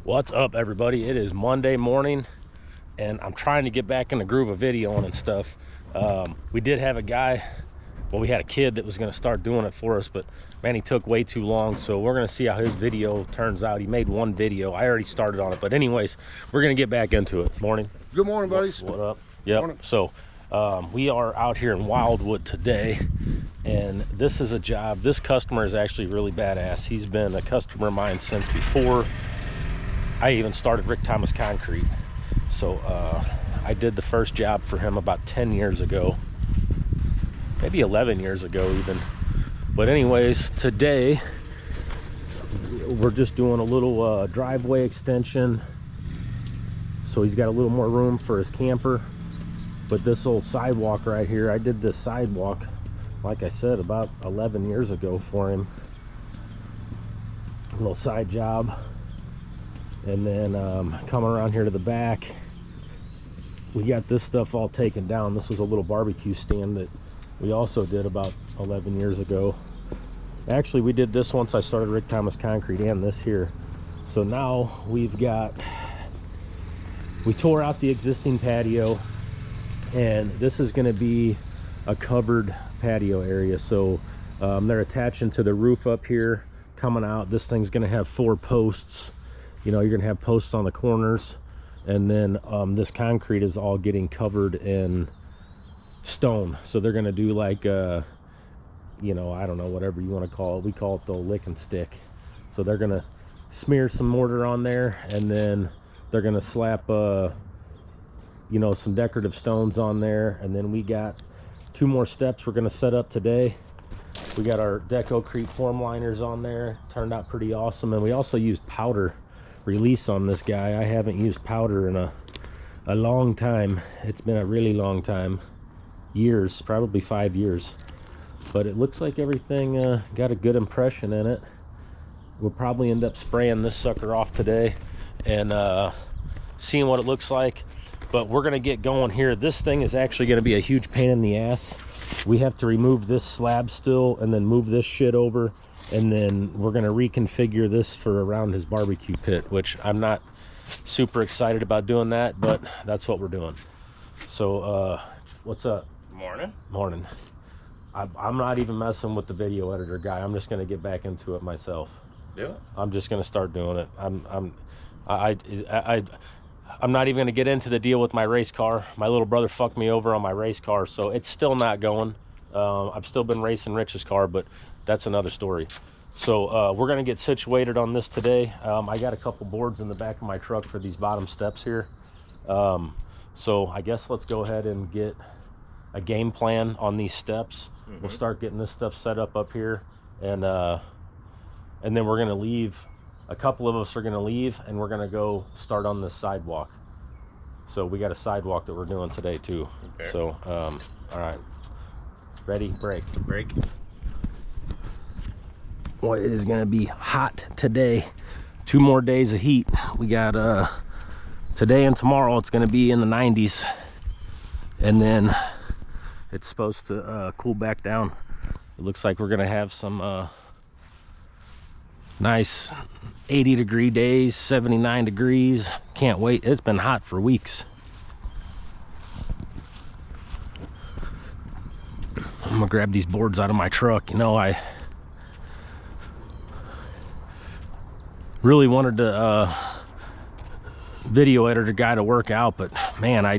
What's up, everybody? It is Monday morning and I'm trying to get back in the groove of videoing and stuff. We did have a guy, well, we had a kid that was going to start doing it for us, but man, he took way too long. So we're going to see how his video turns out. He made one video. I already started on it, but anyways, we're going to get back into it. Morning. Good morning, buddies. What up? Yep. Morning. So we are out here in Wildwood today, and this is a job. This customer is actually really badass. He's been a customer of mine since before I even started Rick Thomas Concrete. So I did the first job for him about 10 years ago, maybe 11 years ago even. But anyways, today we're just doing a little driveway extension, so he's got a little more room for his camper. But this old sidewalk right here, I did this sidewalk, like I said, about 11 years ago for him. A little side job. And then coming around here to the back, we got this stuff all taken down. This was a little barbecue stand that we also did about 11 years ago. Actually, we did this once I started Rick Thomas Concrete, and this here. So now we tore out the existing patio, and this is going to be a covered patio area. So they're attaching to the roof up here, coming out. This thing's going to have 4 posts. You know, you're gonna have posts on the corners, and then this concrete is all getting covered in stone. So they're gonna do like you know, I don't know, whatever you want to call it. We call it the lick and stick. So they're gonna smear some mortar on there, and then they're gonna slap you know, some decorative stones on there. And then we got 2 more steps we're gonna set up today. We got our Decocrete form liners on there. Turned out pretty awesome. And we also used powder release on this guy. I haven't used powder in a long time. It's been a really long time, years, probably 5 years. But it looks like everything got a good impression in it. We'll probably end up spraying this sucker off today and seeing what it looks like. But we're gonna get going here. This thing is actually gonna be a huge pain in the ass. We have to remove this slab still and then move this shit over, and then we're going to reconfigure this for around his barbecue pit, which I'm not super excited about doing that, but that's what we're doing. So what's up? Morning. Morning. I'm not even messing with the video editor guy. I'm just going to get back into it myself. Do it. I'm just going to start doing it. I'm not even going to get into the deal with my race car. My little brother fucked me over on my race car, so it's still not going. I've still been racing Rich's car, but that's another story. So we're gonna get situated on this today. I got a couple boards in the back of my truck for these bottom steps here. So I guess let's go ahead and get a game plan on these steps. We'll start getting this stuff set up here, and then we're gonna leave. A couple of us are gonna leave, and we're gonna go start on this sidewalk. So we got a sidewalk that we're doing today too. Okay. So all right, ready, break. Boy, it is gonna be hot today. 2 more days of heat. We got today and tomorrow. It's gonna be in the 90s, and then it's supposed to cool back down. It looks like we're gonna have some nice 80-degree days, 79 degrees. Can't wait. It's been hot for weeks. I'm gonna grab these boards out of my truck. You know, I really wanted the video editor guy to work out, but man, I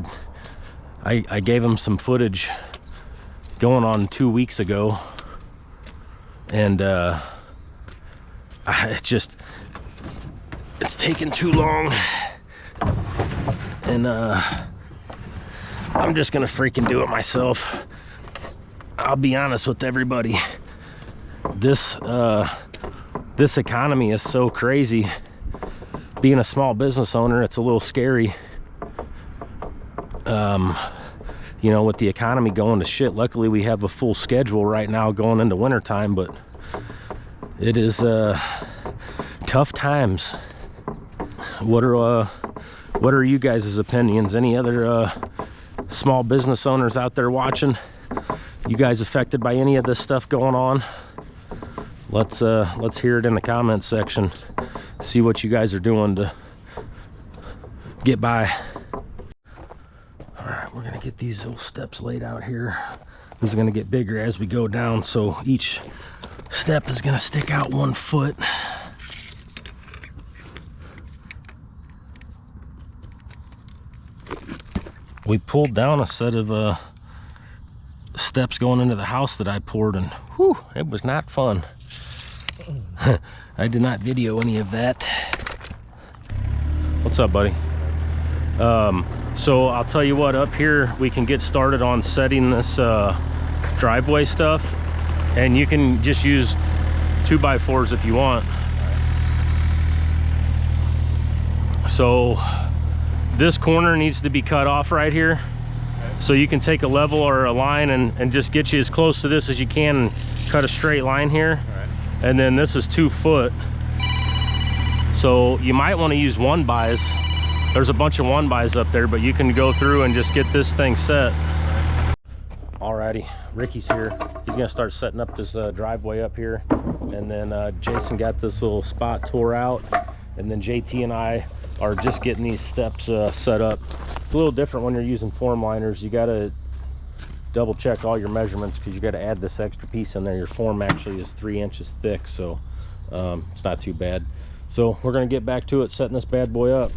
gave him some footage going on 2 weeks ago, and it's taken too long, and I'm just gonna freaking do it myself. I'll be honest with everybody, this economy is so crazy. Being a small business owner, it's a little scary. You know, with the economy going to shit. Luckily we have a full schedule right now going into wintertime, but it is tough times. What are you guys' opinions? Any other small business owners out there watching? You guys affected by any of this stuff going on? Let's hear it in the comments section. See what you guys are doing to get by. All right, we're gonna get these little steps laid out here. This is gonna get bigger as we go down, so each step is gonna stick out 1 foot. We pulled down a set of steps going into the house that I poured, and whew, it was not fun. I did not video any of that. What's up, buddy? So I'll tell you what, up here we can get started on setting this driveway stuff, and you can just use 2x4s if you want. So this corner needs to be cut off right here. So you can take a level or a line and just get you as close to this as you can and cut a straight line here. And then this is 2 foot. So you might want to use 1-bys. There's a bunch of 1-bys up there, but you can go through and just get this thing set. Alrighty, Ricky's here. He's gonna start setting up this driveway up here. And then Jason got this little spot tore out. And then JT and I are just getting these steps set up. It's a little different when you're using form liners. You gotta double check all your measurements because you gotta add this extra piece in there. Your form actually is 3 inches thick, so it's not too bad. So we're gonna get back to it, setting this bad boy up.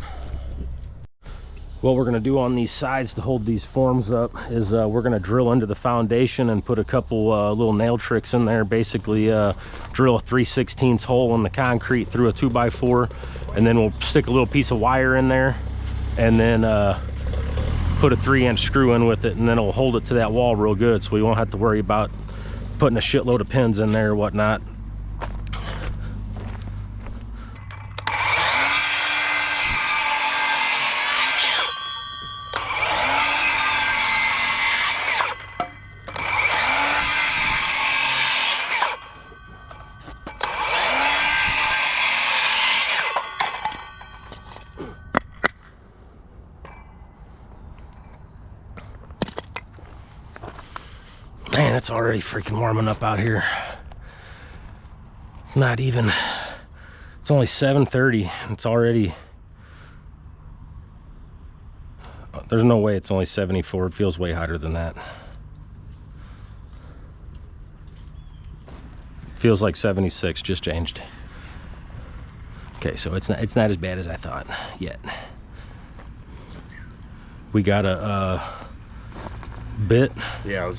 What we're gonna do on these sides to hold these forms up is we're gonna drill into the foundation and put a couple little nail tricks in there. Basically drill a 3/16 hole in the concrete through a 2x4, and then we'll stick a little piece of wire in there, and then put a 3-inch screw in with it, and then it'll hold it to that wall real good, so we won't have to worry about putting a shitload of pins in there or whatnot. Man, it's already freaking warming up out here. Not even, it's only 7:30. It's already, there's no way it's only 74. It feels way hotter than that. Feels like 76, just changed. Okay, so it's not as bad as I thought yet. We got a bit. Yeah,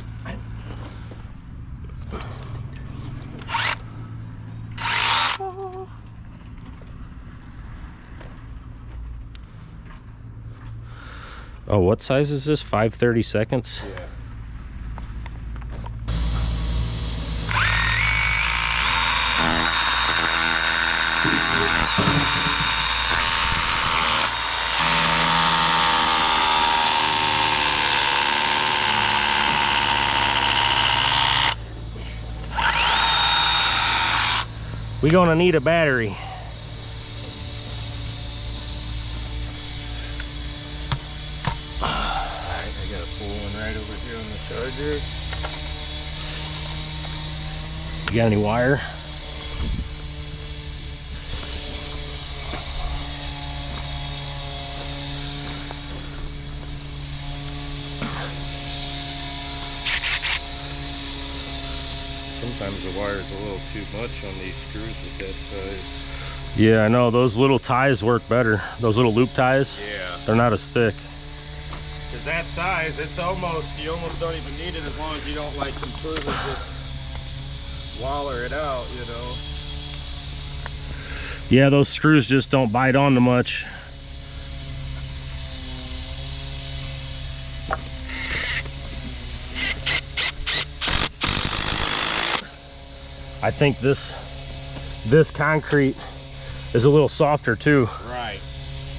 Oh, what size is this? 5/32? yeah. We're gonna need a battery. You got any wire? Sometimes the wire's a little too much on these screws with that size. Yeah, I know. Those little ties work better. Those little loop ties. Yeah. They're not as thick. Cause that size, it's almost, you almost don't even need it as long as you don't like completely just waller it out, you know. Yeah, those screws just don't bite onto much. I think this concrete is a little softer too. Right.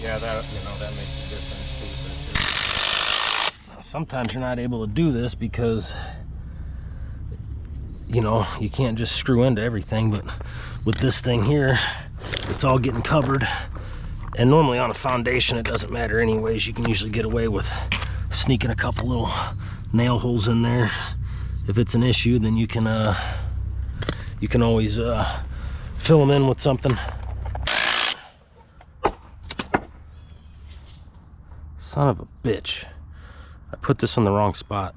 Yeah, that, you know, that makes a difference too. Sometimes you're not able to do this because, you know, you can't just screw into everything, but with this thing here, it's all getting covered. And normally on a foundation, it doesn't matter anyways. You can usually get away with sneaking a couple little nail holes in there. If it's an issue, then you can always fill them in with something. Son of a bitch. I put this in the wrong spot.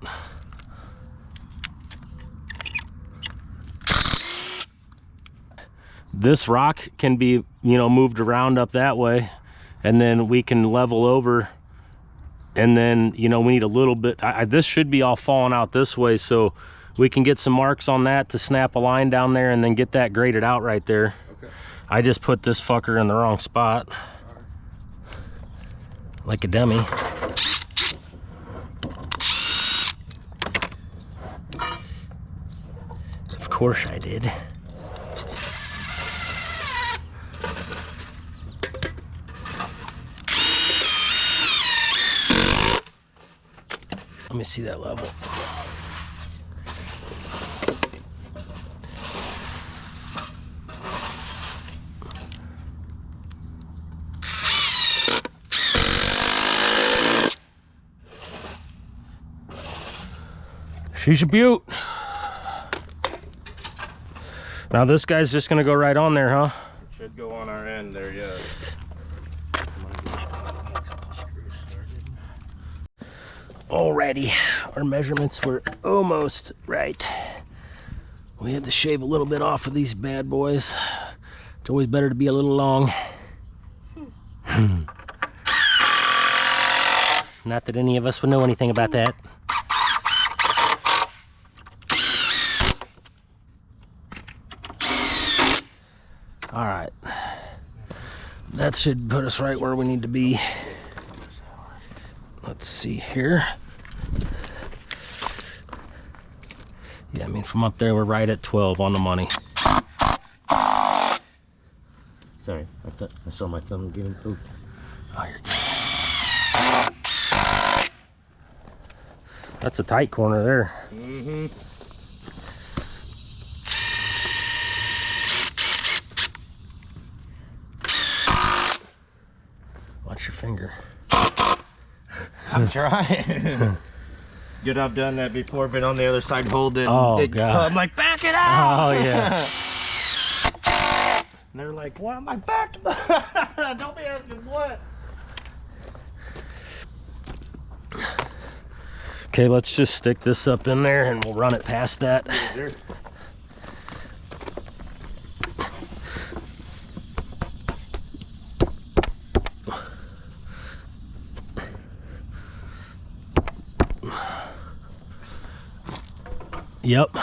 This rock can be, you know, moved around up that way, and then we can level over, and then, you know, we need a little bit, this should be all falling out this way, so we can get some marks on that to snap a line down there and then get that graded out right there. Okay. I just put this fucker in the wrong spot. Like a dummy. Of course I did. Let me see that level. She's a beaut. Now this guy's just gonna go right on there, huh? It should go on our end there, yeah. Alrighty, our measurements were almost right. We had to shave a little bit off of these bad boys. It's always better to be a little long. Not that any of us would know anything about that. All right, that should put us right where we need to be. Let's see here. Yeah, I mean, from up there, we're right at 12 on the money. Sorry, I saw my thumb getting pooped. Oh, you're good. That's a tight corner there. Mm-hmm. Watch your finger. I'm trying. Good, I've done that before, been on the other side holding. Oh, God. I'm like, back it up! Oh, yeah. And they're like, what am I back to? Don't be asking what. Okay, let's just stick this up in there and we'll run it past that. Sure. Yep.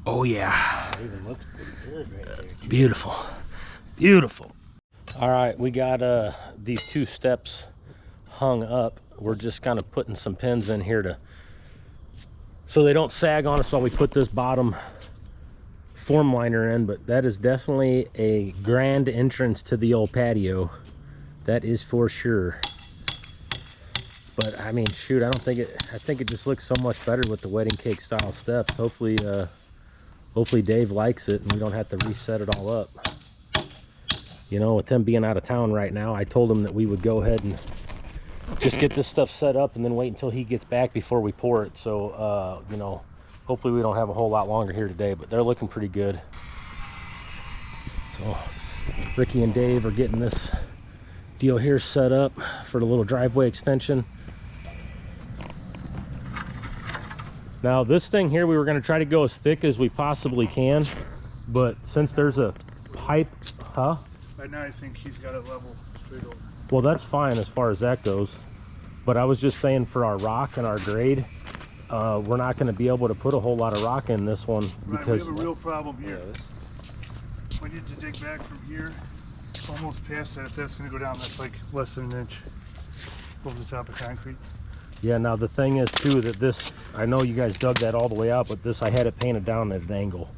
Oh yeah. It even looks pretty good right there. Beautiful. Beautiful. All right, we got these two steps hung up. We're just kind of putting some pins in here so they don't sag on us while we put this bottom form liner in, but that is definitely a grand entrance to the old patio. That is for sure. But I mean, shoot, I think it just looks so much better with the wedding cake style steps. Hopefully Dave likes it and we don't have to reset it all up. You know, with him being out of town right now, I told him that we would go ahead and just get this stuff set up and then wait until he gets back before we pour it. So, you know, hopefully we don't have a whole lot longer here today, but they're looking pretty good. So Ricky and Dave are getting this deal here set up for the little driveway extension. Now this thing here, we were going to try to go as thick as we possibly can, but since there's a pipe, huh? Right now I think he's got it level straight over. Well, that's fine as far as that goes. But I was just saying for our rock and our grade, we're not going to be able to put a whole lot of rock in this one. Right, Because we have a real problem here. We need to dig back from here, almost past that. If that's going to go down, that's like less than an inch over the top of concrete. Yeah, now the thing is too that this, I know you guys dug that all the way out, but this, I had it painted down at an angle.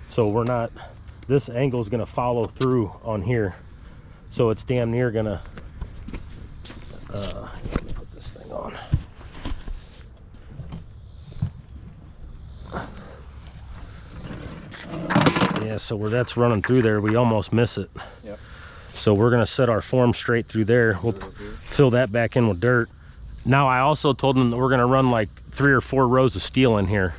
So we're not, this angle is going to follow through on here. So it's damn near going to, let me put this thing on. Yeah, so where that's running through there, we almost miss it. Yep. So we're gonna set our form straight through there. We'll fill that back in with dirt. Now I also told them that we're gonna run like 3 or 4 rows of steel in here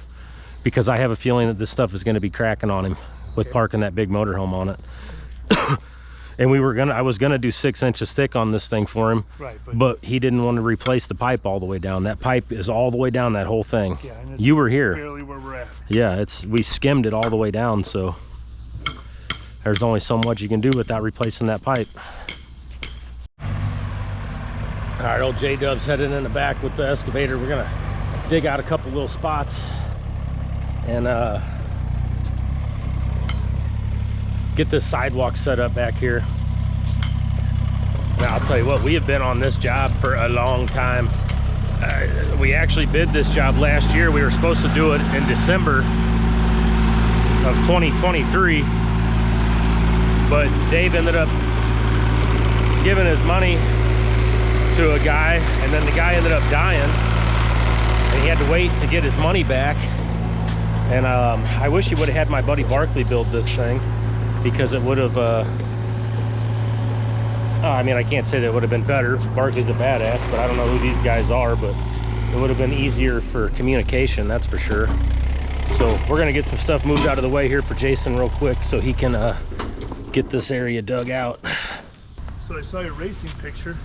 because I have a feeling that this stuff is gonna be cracking on him with parking that big motorhome on it. And I was gonna do 6 inches thick on this thing for him, Right, but he didn't want to replace the pipe all the way down. That pipe is all the way down that whole thing. yeah, and it's You were here. barely where we're at. Yeah, we skimmed it all the way down, so there's only so much you can do without replacing that pipe. All right, old J-Dub's heading in the back with the excavator. We're gonna dig out a couple little spots and get this sidewalk set up back here. Now I'll tell you what, we have been on this job for a long time. We actually bid this job last year. We were supposed to do it in December of 2023, but Dave ended up giving his money to a guy, and then the guy ended up dying, and he had to wait to get his money back. And I wish he would have had my buddy Barkley build this thing, because it would have I mean, I can't say that it would have been better. Barkley's a badass, but I don't know who these guys are, but it would have been easier for communication, that's for sure. So we're gonna get some stuff moved out of the way here for Jason real quick so he can get this area dug out. So I saw your racing picture.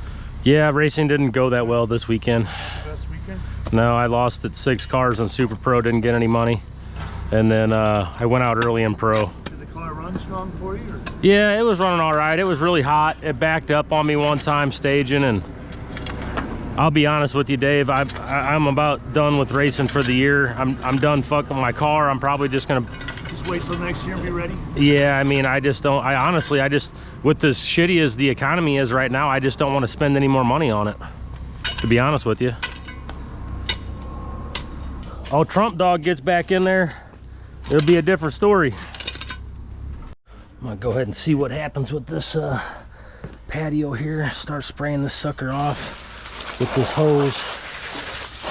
Yeah, racing didn't go that well this weekend. The best weekend. No, I lost at 6 cars on Super Pro, didn't get any money. And then I went out early in Pro. Did the car run strong for you? Or? Yeah, it was running all right. It was really hot. It backed up on me one time staging, and I'll be honest with you, Dave, I'm about done with racing for the year. I'm done fucking my car. I'm probably just gonna Just wait till next year and be ready? Yeah, I mean, I honestly, with as shitty as the economy is right now, I just don't want to spend any more money on it, to be honest with you. Oh, Trump Dog gets back in there, it'll be a different story. I'm gonna go ahead and see what happens with this patio here. Start spraying this sucker off with this hose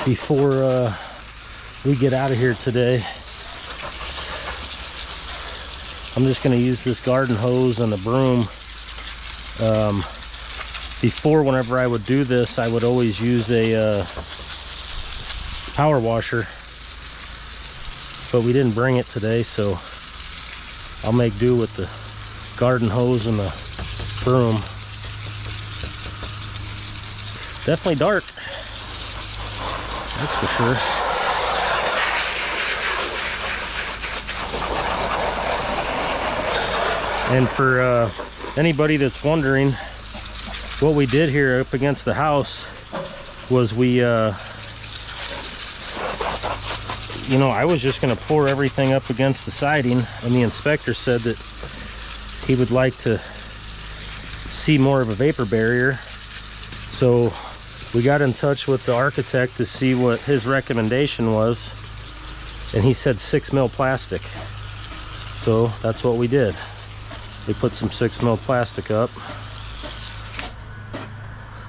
before we get out of here today. I'm just going to use this garden hose and a broom. Before, whenever I would do this, I would always use a power washer, but we didn't bring it today, so I'll make do with the garden hose and the broom. Definitely dark, that's for sure. And for anybody that's wondering, what we did here up against the house was we, you know, I was just going to pour everything up against the siding, and the inspector said that he would like to see more of a vapor barrier. So we got in touch with the architect to see what his recommendation was, and he said 6 mil plastic. So that's what we did. We put some 6 mil plastic up.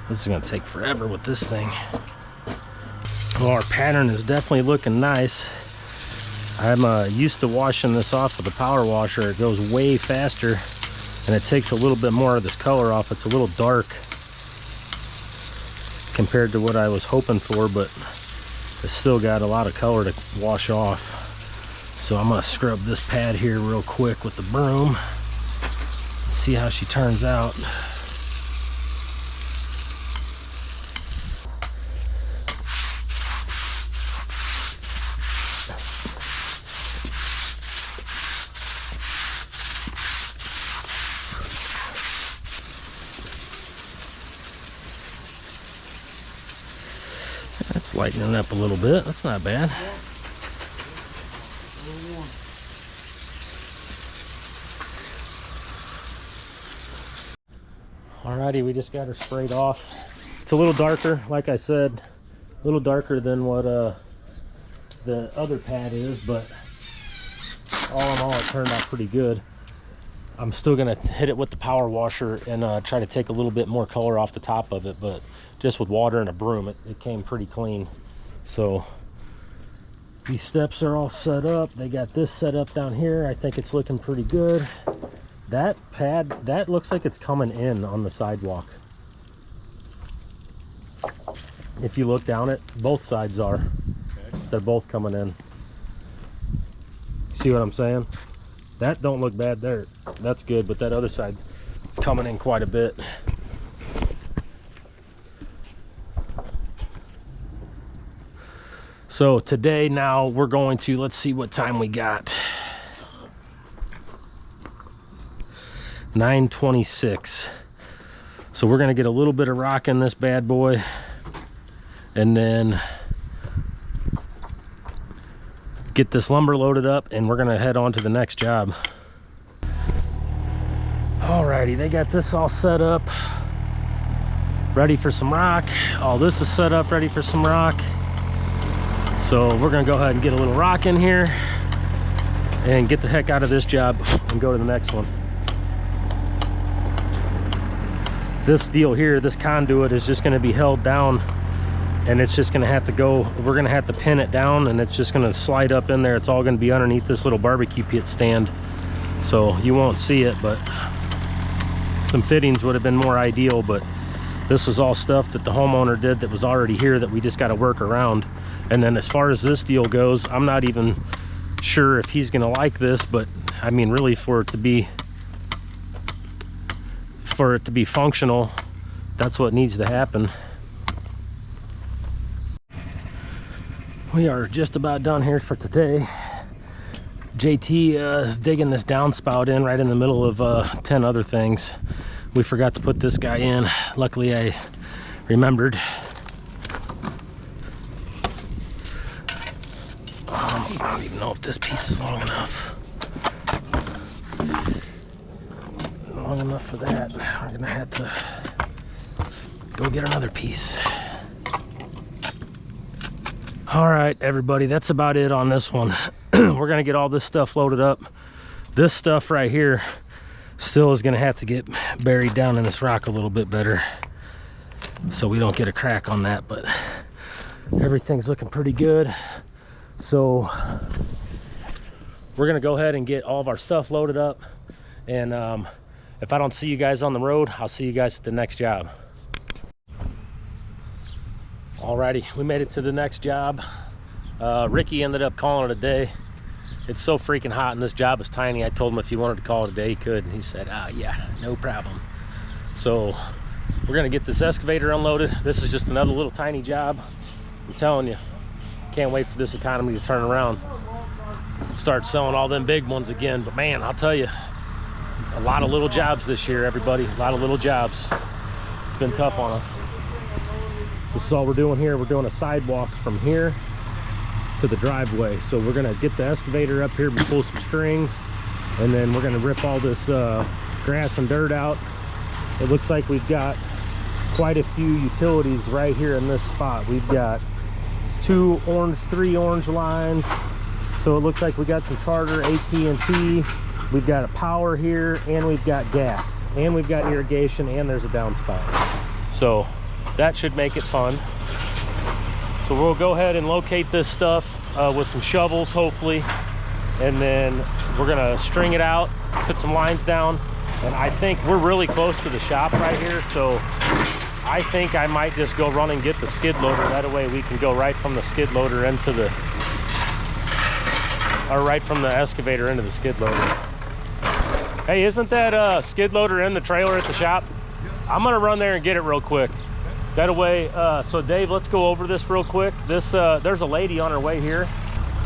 This is gonna take forever with this thing. Well, our pattern is definitely looking nice. I'm used to washing this off with a power washer. It goes way faster, and it takes a little bit more of this color off. It's a little dark compared to what I was hoping for, but it's still got a lot of color to wash off. So I'm gonna scrub this pad here real quick with the broom. See how she turns out. That's lightening up a little bit. That's not bad. Alrighty, we just got her sprayed off. It's a little darker, like I said, a little darker than what the other pad is, but all in all, it turned out pretty good. I'm still gonna hit it with the power washer and try to take a little bit more color off the top of it, but just with water and a broom, it came pretty clean. So These steps are all set up. They got this set up down here. I think it's looking pretty good. That pad, that looks like it's coming in on the sidewalk. If you look down it, both sides are. They're both coming in. See what I'm saying? That don't look bad there. That's good, but that other side coming in quite a bit. So today now we're going to, let's see what time we got. 9:26. So we're gonna get a little bit of rock in this bad boy, and then get this lumber loaded up, and we're gonna head on to the next job. Alrighty, they got this all set up, ready for some rock. All this is set up, ready for some rock. So we're gonna go ahead and get a little rock in here and get the heck out of this job and go to the next one. This deal here, this conduit is just gonna be held down, and it's just gonna have to go, we're gonna have to pin it down, and it's just gonna slide up in there. It's all gonna be underneath this little barbecue pit stand. So you won't see it, but some fittings would have been more ideal, but this was all stuff that the homeowner did that was already here that we just gotta work around. And then as far as this deal goes, I'm not even sure if he's gonna like this, but I mean, really for it to be functional, that's what needs to happen. We are just about done here for today. JT is digging this downspout in right in the middle of 10 other things. We forgot to put this guy in. Luckily I remembered. I don't even know if this piece is long enough. Long enough for that. We're gonna have to go get another piece. All right, everybody, that's about it on this one. We're gonna get all this stuff loaded up. This stuff right here still is gonna have to get buried down in this rock a little bit better so we don't get a crack on that, but everything's looking pretty good. So we're gonna go ahead and get all of our stuff loaded up, and if I don't see you guys on the road, I'll see you guys at the next job. Alrighty, we made it to the next job. Ricky ended up calling it a day. It's so freaking hot and this job is tiny. I told him if he wanted to call it a day, he could. And he said, yeah, no problem. So we're gonna get this excavator unloaded. This is just another little tiny job. I'm telling you, can't wait for this economy to turn around and start selling all them big ones again. But man, I'll tell you, a lot of little jobs this year, everybody. A lot of little jobs. It's been tough on us. This is all we're doing here. We're doing a sidewalk from here to the driveway. So we're gonna get the excavator up here, pull some strings, and then we're gonna rip all this grass and dirt out. It looks like we've got quite a few utilities right here in this spot. We've got three orange lines. So it looks like we got some Charter, AT&T. We've got a power here, and we've got gas, and we've got irrigation, and there's a downspout. So that should make it fun. So we'll go ahead and locate this stuff with some shovels, hopefully, and then we're gonna string it out, put some lines down, and I think we're really close to the shop right here, so I think I might just go run and get the skid loader. That way we can go right from the skid loader into the, or right from the excavator into the skid loader. Hey, isn't that skid loader in the trailer at the shop? I'm gonna run there and get it real quick. That way, so Dave, let's go over this real quick. This, there's a lady on her way here.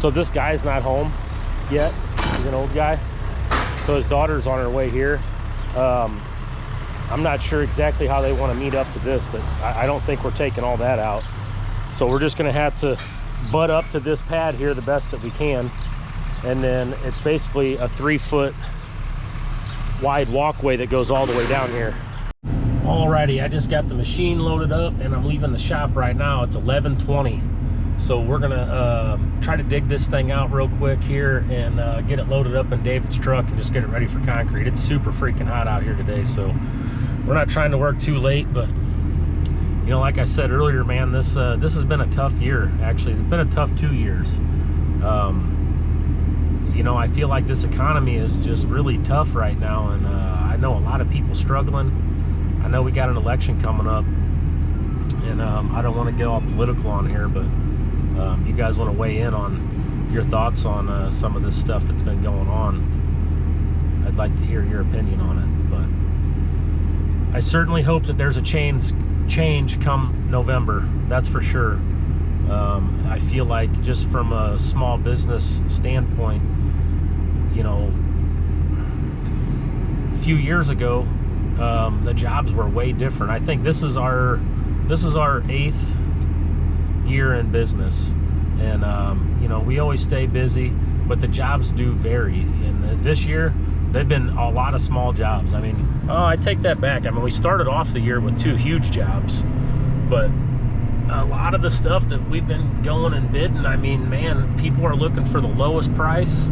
So this guy's not home yet. He's an old guy. So his daughter's on her way here. I'm not sure exactly how they want to meet up to this, but I don't think we're taking all that out. So we're just gonna have to butt up to this pad here the best that we can. And then it's basically a 3-foot wide walkway that goes all the way down here. Alrighty, I just got the machine loaded up and I'm leaving the shop right now. It's 11:20. So we're gonna try to dig this thing out real quick here and get it loaded up in David's truck and just get it ready for concrete. It's super freaking hot out here today, so we're not trying to work too late, but you know, like I said earlier, man, this has been a tough year. Actually, it's been a tough 2 years. know, I feel like this economy is just really tough right now, and I know a lot of people struggling. I know we got an election coming up, and I don't want to get all political on here, but if you guys want to weigh in on your thoughts on some of this stuff that's been going on, I'd like to hear your opinion on it. But I certainly hope that there's a change come November, that's for sure. I feel like just from a small business standpoint, you know, a few years ago, the jobs were way different. I think this is our 8th year in business, and you know, we always stay busy, but the jobs do vary. And this year, they've been a lot of small jobs. I mean, I take that back. I mean, we started off the year with 2 huge jobs, but a lot of the stuff that we've been going and bidding, I mean, man, people are looking for the lowest price,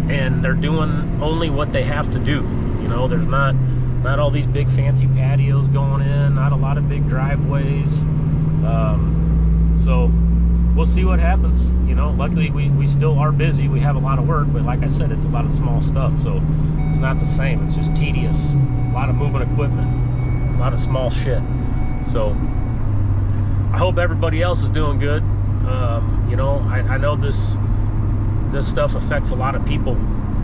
and they're doing only what they have to do. You know, there's not all these big fancy patios going in, not a lot of big driveways. So we'll see what happens. You know, luckily we still are busy. We have a lot of work, but like I said, it's a lot of small stuff, so it's not the same. It's just tedious. A lot of moving equipment, a lot of small shit. So I hope everybody else is doing good. You know, I know this stuff affects a lot of people,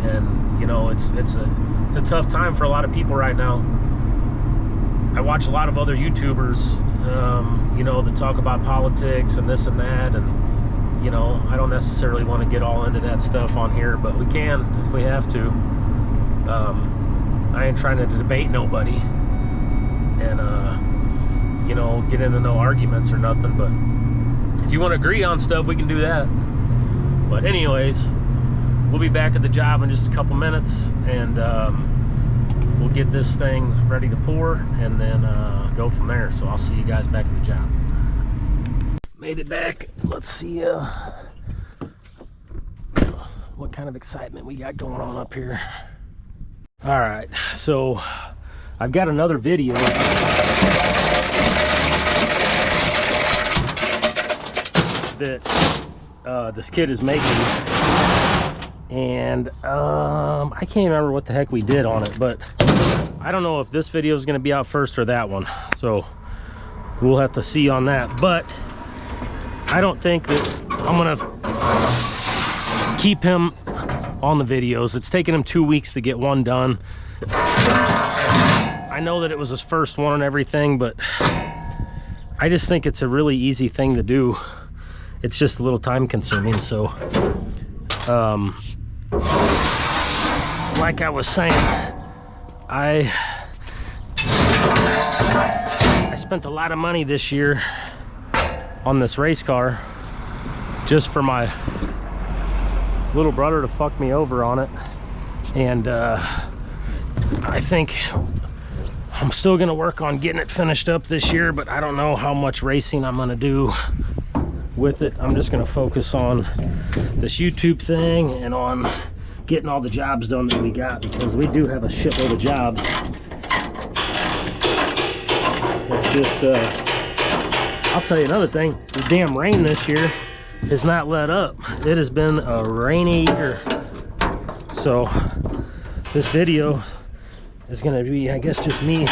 and you know, it's a tough time for a lot of people right now. I watch a lot of other YouTubers, you know, that talk about politics and this and that, and you know, I don't necessarily want to get all into that stuff on here, but we can if we have to. I ain't trying to debate nobody, and you know, get into no arguments or nothing, but if you want to agree on stuff, we can do that. But anyways, we'll be back at the job in just a couple minutes, and we'll get this thing ready to pour, and then go from there. So I'll see you guys back at the job. Made it back. Let's see what kind of excitement we got going on up here. All right, so I've got another video that this kid is making, and I can't remember what the heck we did on it, but I don't know if this video is going to be out first or that one, so we'll have to see on that. But I don't think that I'm gonna keep him on the videos. It's taken him 2 weeks to get one done. I know that it was his first one and everything, but I just think it's a really easy thing to do. It's just a little time consuming. So like I was saying, I spent a lot of money this year on this race car just for my little brother to fuck me over on it, and I think I'm still gonna work on getting it finished up this year, but I don't know how much racing I'm gonna do with it. I'm just gonna focus on this YouTube thing and on getting all the jobs done that we got, because we do have a shitload of jobs. It's just I'll tell you another thing, the damn rain this year has not let up. It has been a rainy year. So this video is gonna be, I guess, just me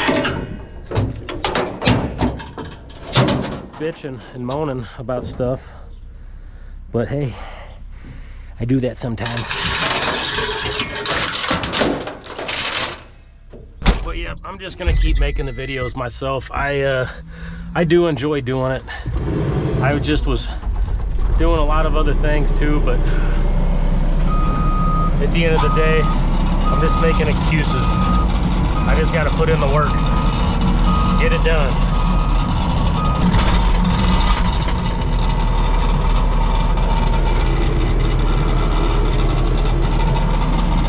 bitching and moaning about stuff. But hey, I do that sometimes. But yeah, I'm just gonna keep making the videos myself. I do enjoy doing it. I just was doing a lot of other things too, but at the end of the day, I'm just making excuses. I just got to put in the work, get it done.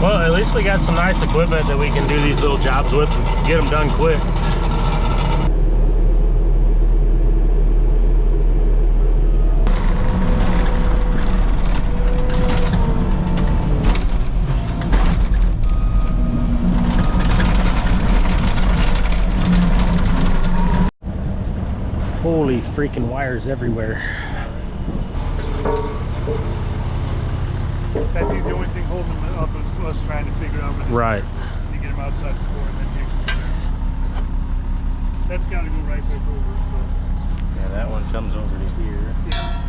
Well, at least we got some nice equipment that we can do these little jobs with and get them done quick. Holy freaking wires everywhere. I think the only thing holding them up is us trying to figure out where they Right. to get them outside the door and then Jason's there. That's got to go right side over. So Yeah, that one comes over to here. yeah.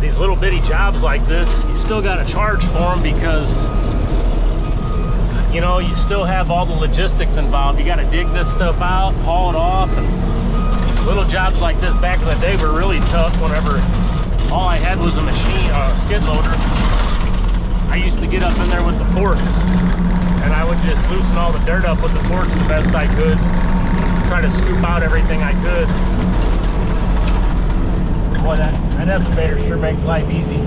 These little bitty jobs like this, you still got to charge for them because, you know, you still have all the logistics involved. You got to dig this stuff out, haul it off, and little jobs like this back in the day were really tough whenever all I had was a machine, a skid loader. I used to get up in there with the forks, and I would just loosen all the dirt up with the forks the best I could, try to scoop out everything I could. Boy, that excavator sure makes life easy.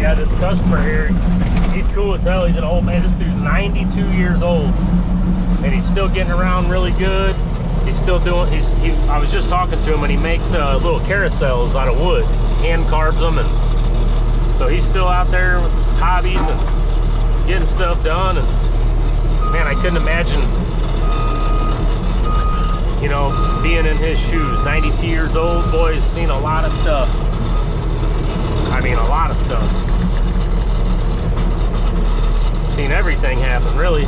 Yeah, this customer here, he's cool as hell. He's an old man. This dude's 92 years old, and he's still getting around really good. He's still doing, I was just talking to him, and he makes little carousels out of wood, hand carves them, and so he's still out there with hobbies and getting stuff done. And man, I couldn't imagine, you know, being in his shoes. 92 years old, boy, he's seen a lot of stuff. I mean, a lot of stuff. Seen everything happen, really.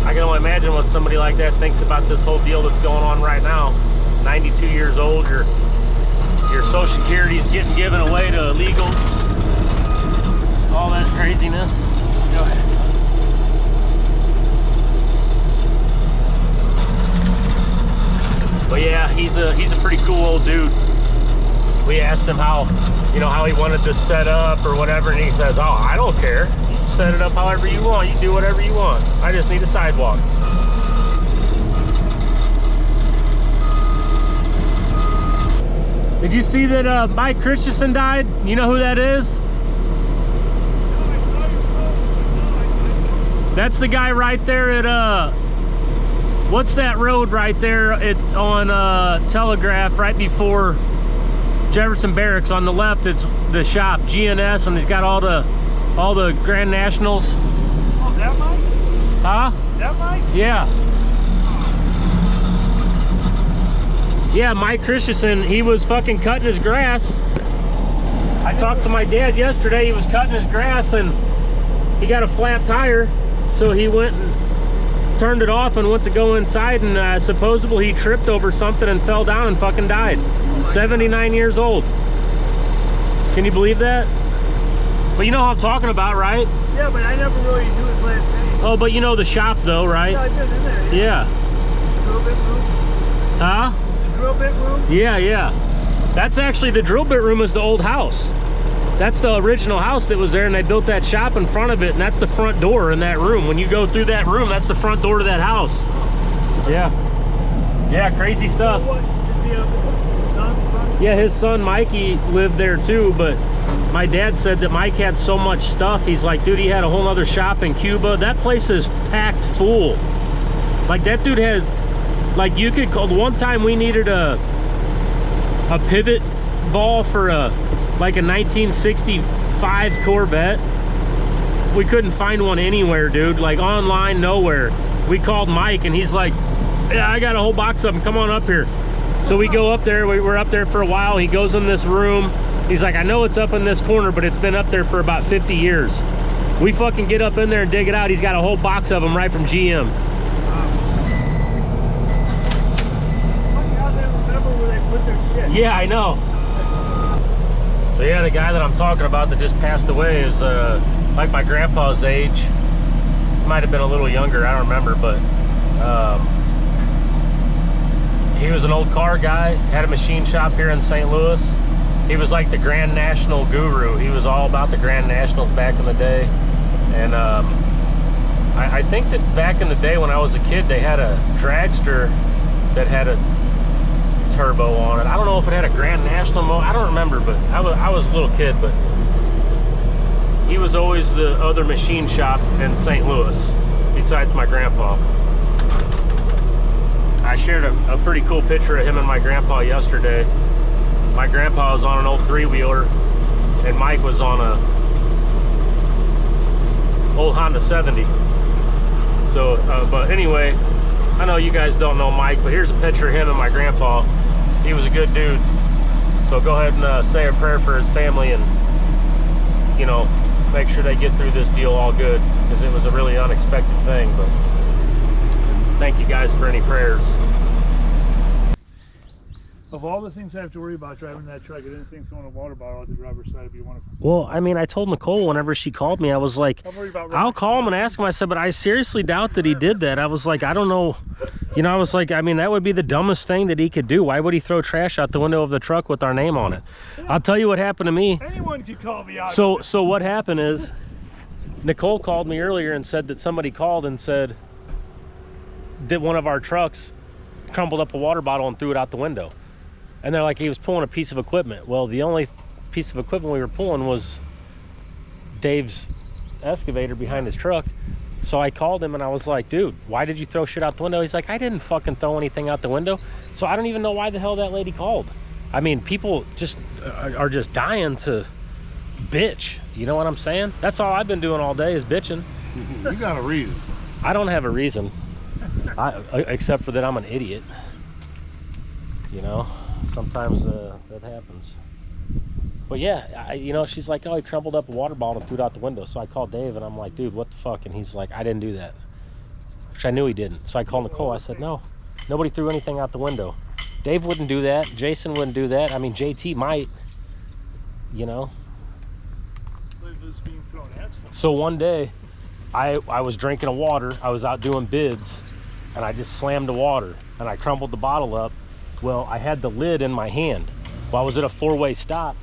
I can only imagine what somebody like that thinks about this whole deal that's going on right now. 92 years old, your Social Security's getting given away to illegals. All that craziness. Go ahead. But yeah, he's a pretty cool old dude. We asked him how, you know, how he wanted this set up or whatever, and he says, "Oh, I don't care. You set it up however you want. You do whatever you want. I just need a sidewalk." Did you see that Mike Christensen died? You know who that is? That's the guy right there at what's that road right there on Telegraph, right before Jefferson Barracks? On the left, it's the shop, GNS, and he's got all the Grand Nationals. Oh, that Mike? Huh? That Mike? Yeah. Yeah, Mike Christensen, he was fucking cutting his grass. I talked to my dad yesterday. He was cutting his grass and he got a flat tire, so he went and turned it off and went to go inside, and supposedly he tripped over something and fell down and fucking died. 79 years old. Can you believe that? But you know who I'm talking about, right? Yeah, but I never really knew his last name. Oh, but you know the shop though, right? Yeah, I've been in there. Yeah. Drill bit room? Huh? Drill bit room? Yeah, yeah. That's actually, the drill bit room is the old house. That's the original house that was there, and they built that shop in front of it, and that's the front door in that room. When you go through that room, that's the front door to that house. Yeah. Yeah, crazy stuff. So what, is he his son's son? Yeah, his son Mikey lived there too, but my dad said that Mike had so much stuff. He's like, dude, he had a whole other shop in Cuba. That place is packed full. Like, that dude had, like, you could call, one time we needed a pivot ball for like a 1965 Corvette. We couldn't find one anywhere, dude. Like, online, nowhere. We called Mike, and he's like, yeah, I got a whole box of them. Come on up here. So we go up there. We were up there for a while. He goes in this room. He's like, I know it's up in this corner, but it's been up there for about 50 years. We fucking get up in there and dig it out. He's got a whole box of them right from GM. Yeah, I know. So yeah, the guy that I'm talking about that just passed away is like my grandpa's age. Might have been a little younger, I don't remember, but he was an old car guy, had a machine shop here in St. Louis. He was like the Grand National guru. He was all about the Grand Nationals back in the day. And I think that back in the day when I was a kid, they had a dragster that had a turbo on it. I don't know if it had a Grand National motor. I don't remember, but I was a little kid, but he was always the other machine shop in St. Louis, besides my grandpa. I shared a pretty cool picture of him and my grandpa yesterday. My grandpa was on an old three-wheeler, and Mike was on a old Honda 70. So, but anyway, I know you guys don't know Mike, but here's a picture of him and my grandpa. He was a good dude. So go ahead and say a prayer for his family and, you know, make sure they get through this deal all good, because it was a really unexpected thing. But thank you guys for any prayers. Of all the things I have to worry about driving that truck, I didn't think throwing a water bottle at the driver's side would be one of them. Well, I mean, I told Nicole whenever she called me, I was like, I'm worried about I'll call him and ask him. I said, but I seriously doubt that he did that. I was like, I don't know. You know, I was like, I mean, that would be the dumbest thing that he could do. Why would he throw trash out the window of the truck with our name on it? I'll tell you what happened to me. Anyone could call me out. So what happened is, Nicole called me earlier and said that somebody called and said that one of our trucks crumbled up a water bottle and threw it out the window. And they're like, he was pulling a piece of equipment. Well, the only piece of equipment we were pulling was Dave's excavator behind his truck. So I called him and I was like, dude, why did you throw shit out the window? He's like, I didn't fucking throw anything out the window. So I don't even know why the hell that lady called. I mean, people just are just dying to bitch. You know what I'm saying? That's all I've been doing all day is bitching. You got a reason. I don't have a reason, except for that I'm an idiot. You know, sometimes that happens. But yeah, you know, she's like, oh, he crumbled up a water bottle and threw it out the window. So I called Dave and I'm like, dude, what the fuck? And he's like, I didn't do that. Which I knew he didn't. So I called Nicole. I said, no, nobody threw anything out the window. Dave wouldn't do that. Jason wouldn't do that. I mean, JT might, you know. Being thrown at something. So one day, I was drinking a water. I was out doing bids, and I just slammed the water, and I crumbled the bottle up. Well, I had the lid in my hand. Well, I was at a four-way stop,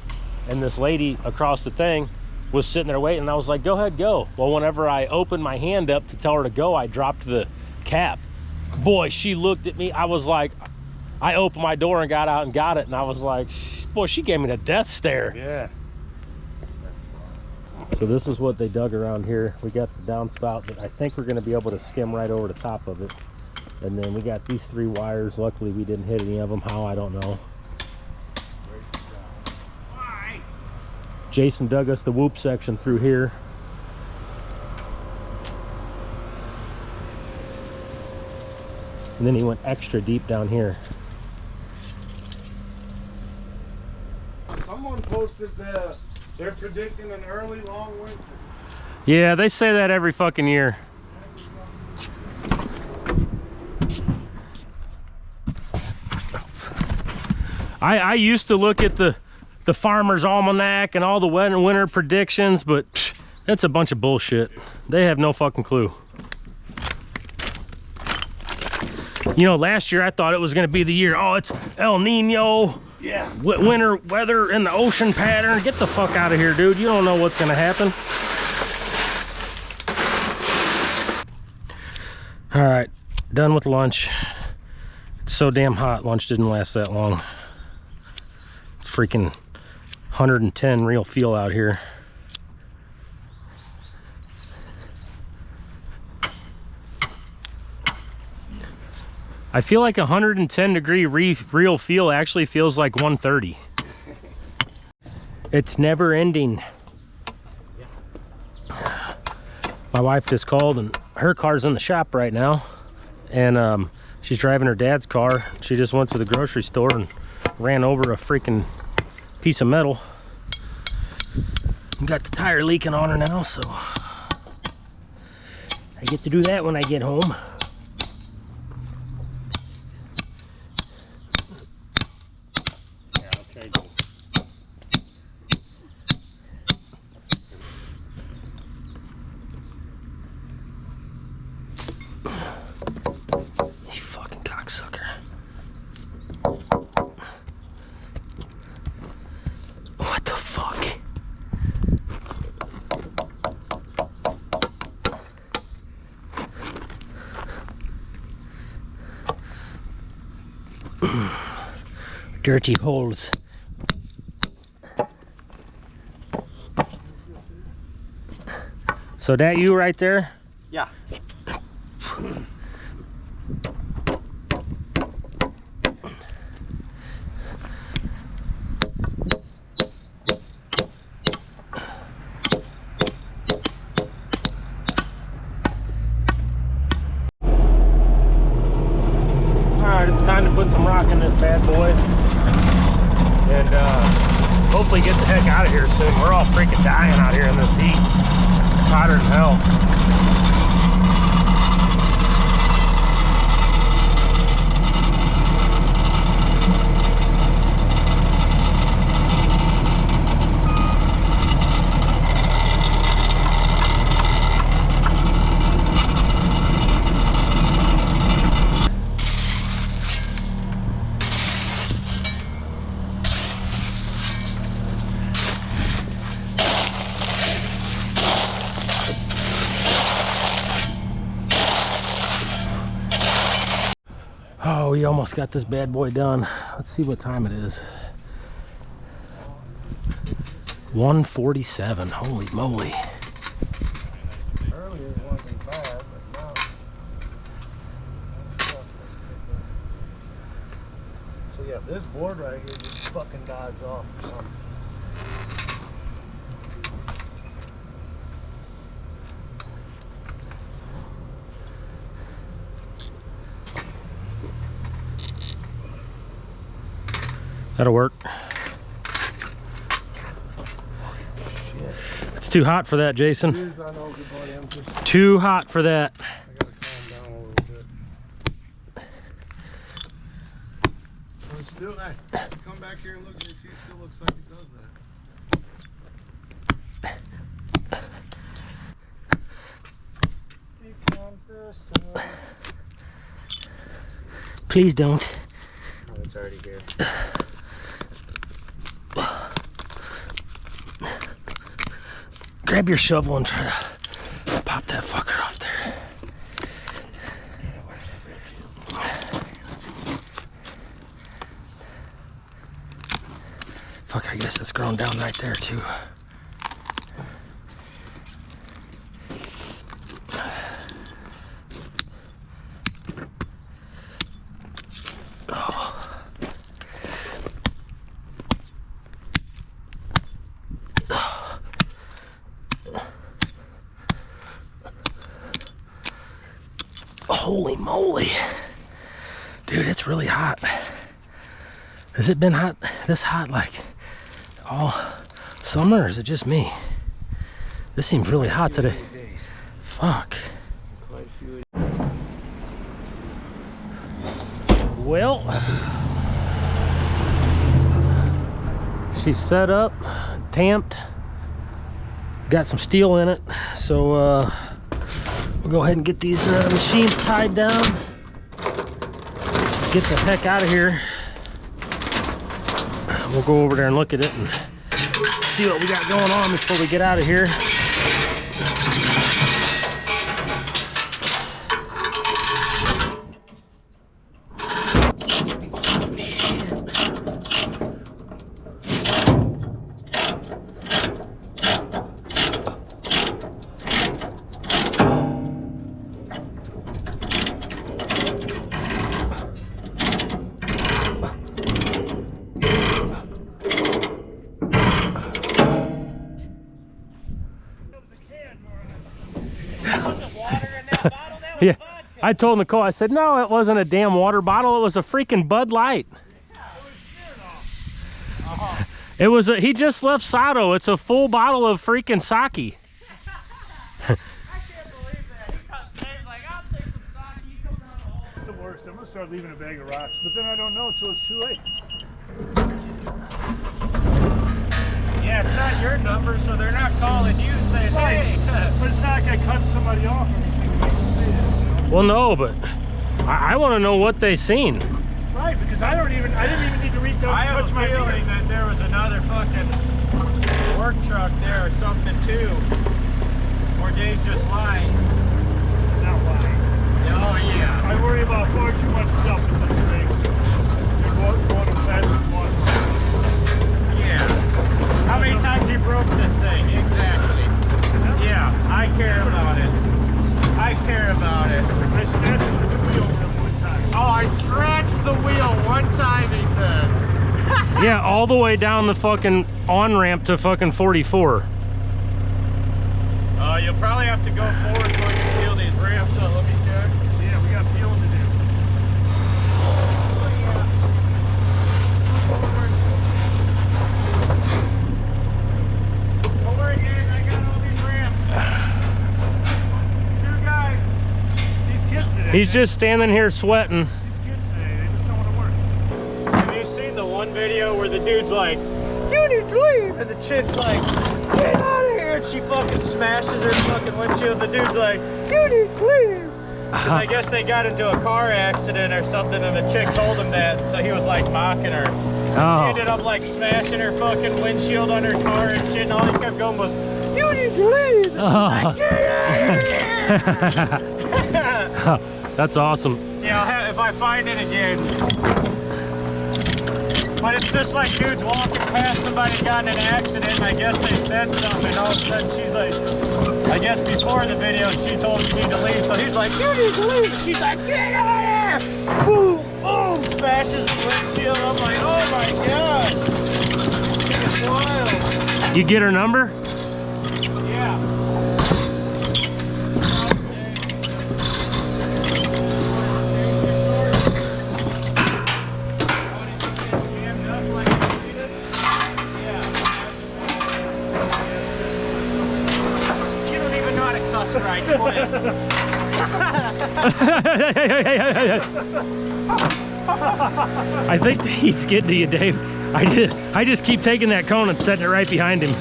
and this lady across the thing was sitting there waiting, and I was like, go ahead, go. Well, whenever I opened my hand up to tell her to go, I dropped the cap. Boy, she looked at me. I was like, I opened my door and got out and got it, and I was like, boy, she gave me the death stare. Yeah. So this is what they dug around here. We got the downspout that I think we're going to be able to skim right over the top of it. And then we got these three wires. Luckily we didn't hit any of them. How, I don't know. Jason dug us the whoop section through here. And then he went extra deep down here. Someone posted that they're predicting an early long winter. Yeah, they say that every fucking year. I used to look at the Farmer's Almanac and all the winter predictions, but psh, that's a bunch of bullshit. They have no fucking clue. You know, last year I thought it was going to be the year, oh, it's El Nino. Yeah. Winter weather in the ocean pattern. Get the fuck out of here, dude. You don't know what's gonna happen. All right, done with lunch. It's so damn hot, lunch didn't last that long. It's freaking 110 real feel out here. I feel like 110 degree real feel actually feels like 130. It's never ending. My wife just called and her car's in the shop right now. And she's driving her dad's car. She just went to the grocery store and ran over a freaking piece of metal. Got the tire leaking on her now, so I get to do that when I get home. Dirty holes. So that you right there? Yeah. put some rock in this bad boy, and hopefully get the heck out of here soon. We're all freaking dying out here in this heat. It's hotter than hell. Oh, we almost got this bad boy done. Let's see what time it is. 1:47. Holy moly. Earlier it wasn't bad, but now. So yeah, this board right here just fucking dives off or something. That'll work. It's too hot for that, Jason. It is, I know, good buddy. I'm just, Too hot for that. I gotta calm down a little bit. But it's still, hey, come back here and look at it, see, it still looks like it does that. Please don't. Oh, it's already here. Grab your shovel and try to pop that fucker off there. Fuck, I guess it's grown down right there too. Holy moly. Dude, it's really hot. Has it been hot, this hot like all summer, or is it just me? This seems really hot today. Fuck. Well, she's set up, tamped, got some steel in it, so we'll go ahead and get these machines tied down, get the heck out of here. We'll go over there and look at it and see what we got going on before we get out of here. Yeah, I told Nicole, I said, no, it wasn't a damn water bottle. It was a freaking Bud Light. It was he just left Sato. It's a full bottle of freaking sake. I can't believe that. Dave's like, I'll take some sake. You come down the hall. It's the worst. I'm gonna start leaving a bag of rocks, but then I don't know until it's too late. Yeah, it's not your number, so they're not calling you saying, hey. But it's not like I cut somebody off and you can see it. Well, no, but I want to know what they seen. Right, because I didn't even need to reach out I and have touch a my feeling finger. that there was another fucking work truck there or something too. Or Dave's just lying. Not lying. Oh yeah. I worry about far too much stuff with this thing. You're going fast as one. Yeah. How many times you broke this thing? Exactly. Yeah, I care about it. I care about it. I smashed the wheel one time. Oh, I scratched the wheel one time, he says. Yeah, all the way down the fucking on-ramp to fucking 44. You'll probably have to go forward so I can feel these ramps up. Let me check. Yeah, we got peeling to do. He's just standing here sweating. These kids today, they just don't want to work. Have you seen the one video where the dude's like, "You need to leave," and the chick's like, "Get out of here," and she fucking smashes her fucking windshield. The dude's like, "You need to leave." Because I guess they got into a car accident or something, and the chick told him that, so he was like mocking her. She Oh, ended up like smashing her fucking windshield on her car and shit, and all he kept going was, "You need to leave." And oh. she's like, "Get out of here." That's awesome. Yeah, if I find it again. But it's just like dudes walking past somebody got in an accident, and I guess they said something, and all of a sudden she's like, I guess before the video she told him she need to leave, so he's like, "You need to leave," and she's like, "Get out of here!" Boom, boom, smashes the windshield. I'm like, oh my god. It's wild. You get her number? Yeah. You don't even know how to cuss right. Quit. I think the heat's getting to you, Dave. I just keep taking that cone and setting it right behind him.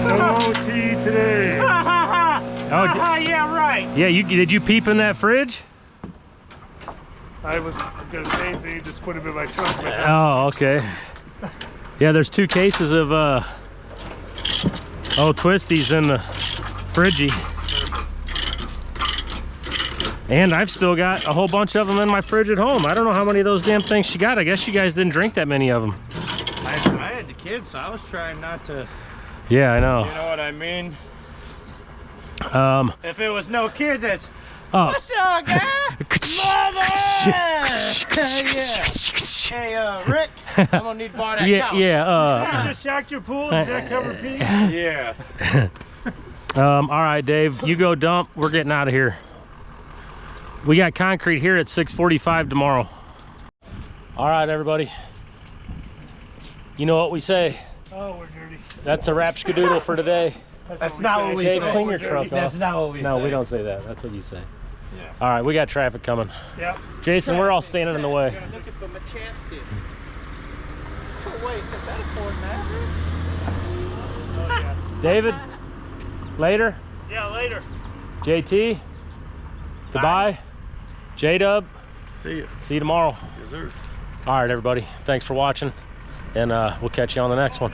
No tea today. Yeah, right. Yeah, did you peep in that fridge? I was gonna say, so you just put him in my trunk. But Oh, okay. Yeah, there's 2 cases of twisties in the fridgie. And I've still got a whole bunch of them in my fridge at home. I don't know how many of those damn things she got. I guess you guys didn't drink that many of them. I had the kids, so I was trying not to, Yeah, I know. you know what I mean? Um, If it was no kids, it's, oh. "What's up, guy? Mother!" Yeah. Hey, Rick, I'm gonna need to borrow that Yeah, couch. yeah. you just shocked your pool. Does that cover pee? Yeah. All right, Dave, you go dump. We're getting out of here. We got concrete here at 6:45 tomorrow. All right, everybody. You know what we say. Oh, we're dirty. That's a wrap skadoodle for today. That's not what we Dave, say. clean your truck That's off. not what we say. No, we don't say that. That's what you say. Yeah. All right, we got traffic coming. Yep. Jason, we're all standing in the way. Looking for my chapstick. Oh, wait, is that a Ford Maverick? Oh, yeah. David, later. Yeah, later. JT, goodbye. J-Dub, See ya. see you tomorrow. Yes, sir. All right, everybody. Thanks for watching, and we'll catch you on the next one.